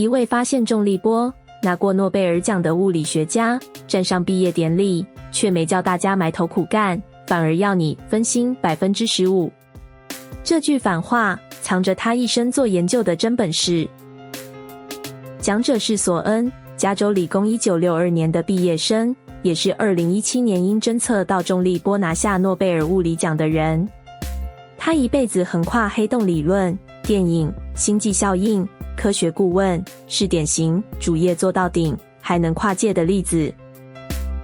一位发现重力波、拿过诺贝尔奖的物理学家站上毕业典礼，却没叫大家埋头苦干，反而要你分心 15%。 这句反话藏着他一生做研究的真本事。讲者是索恩，加州理工1962年的毕业生，也是2017年因侦测到重力波拿下诺贝尔物理奖的人。他一辈子横跨黑洞理论、电影、星际效应、科学顾问，是典型主业做到顶还能跨界的例子。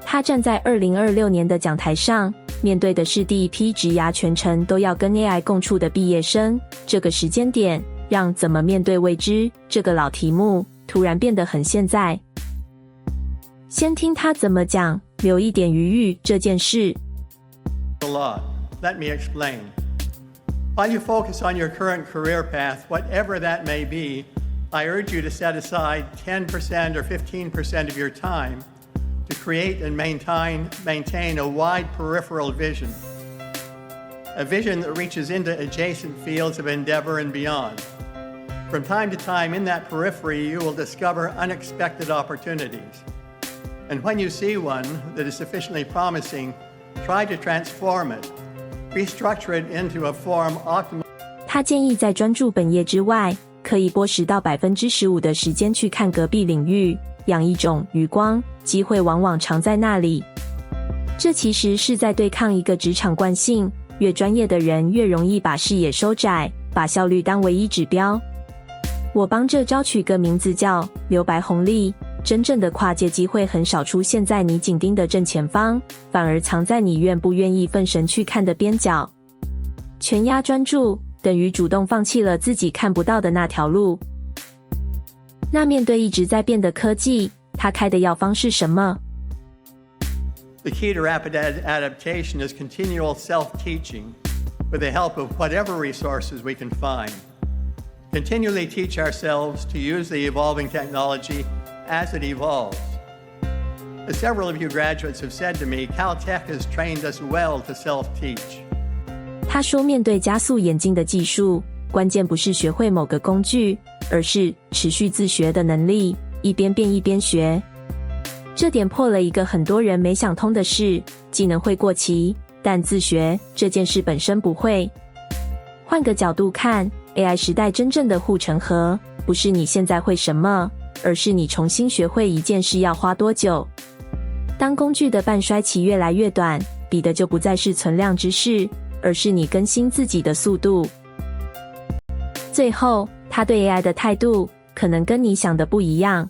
他站在2026年的讲台上，面对的是第一批职涯全程都要跟 AI 共处的毕业生。这个时间点，让怎么面对未知这个老题目突然变得很现在。先听他怎么讲，留一点余裕这件事。 Let me explain. While you focus on your current career path, whatever that may be, I urge you to set aside 10% or 15% of your time to create and maintain a wide peripheral vision, a vision that reaches into adjacent fields of endeavor and beyond. From time to time in that periphery, you will discover unexpected opportunities. And when you see one that is sufficiently promising, try to transform it, restructure it into a form optimal. 他建议在专注本业之外，可以拨10到15%的时间去看隔壁领域，养一种余光，机会往往藏在那里。这其实是在对抗一个职场惯性，越专业的人越容易把视野收窄，把效率当唯一指标。我帮这招取个名字叫留白红利。真正的跨界机会很少出现在你紧盯的正前方，反而藏在你愿不愿意分神去看的边角。全压专注，等于主动放弃了自己看不到的那条路。那面对一直在变的科技，他开的药方是什么？ The key to rapid adaptation is continual self-teaching with the help of whatever resources we can find. Continually teach ourselves to use the evolving technology as it evolves. As several of you graduates have said to me, Caltech has trained us well to self-teach. 他说，面对加速演进的技术，关键不是学会某个工具，而是持续自学的能力，一边变一边学。这点破了一个很多人没想通的事，技能会过期，但自学这件事本身不会。换个角度看， AI 时代真正的护城河，不是你现在会什么，而是你重新学会一件事要花多久。当工具的半衰期越来越短，比的就不再是存量之事，而是你更新自己的速度。最后，他对 AI 的态度可能跟你想的不一样。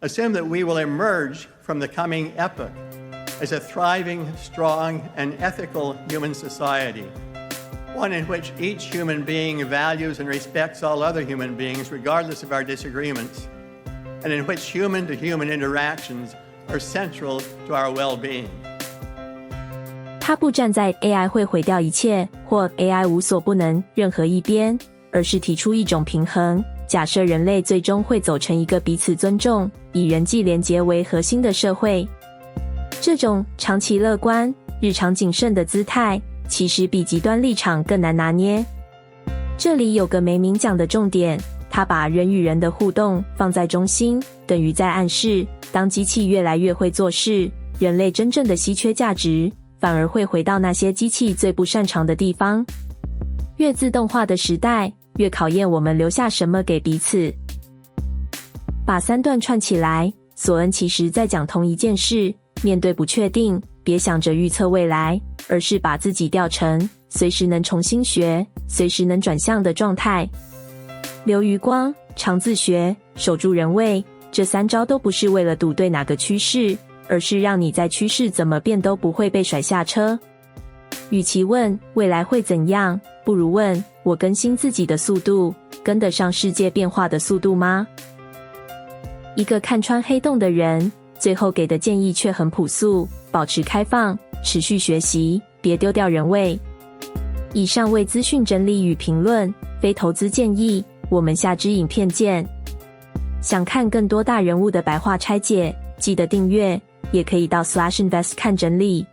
Assume that we will emerge from the coming epoch as a thriving, strong, and ethical human society, one in which each human being values and respects all other human beings regardless of our disagreements, and in which human-to-human interactions are central to our well-being. 他不站在 AI 会毁掉一切或 AI 无所不能任何一边，而是提出一种平衡，假设人类最终会走成一个彼此尊重、以人际连结为核心的社会。这种长期乐观、日常谨慎的姿态，其实比极端立场更难拿捏。这里有个没明讲的重点，他把人与人的互动放在中心，等于在暗示，当机器越来越会做事，人类真正的稀缺价值反而会回到那些机器最不擅长的地方。越自动化的时代，越考验我们留下什么给彼此。把三段串起来，索恩其实在讲同一件事，面对不确定，别想着预测未来，而是把自己调成随时能重新学、随时能转向的状态。留余光、常自学、守住人位，这三招都不是为了赌对哪个趋势，而是让你在趋势怎么变都不会被甩下车。与其问未来会怎样，不如问我更新自己的速度，跟得上世界变化的速度吗？一个看穿黑洞的人，最后给的建议却很朴素：保持开放，持续学习，别丢掉人位。以上为资讯整理与评论，非投资建议。我们下支影片见。想看更多大人物的白话拆解，记得订阅，也可以到 /invest 看整理。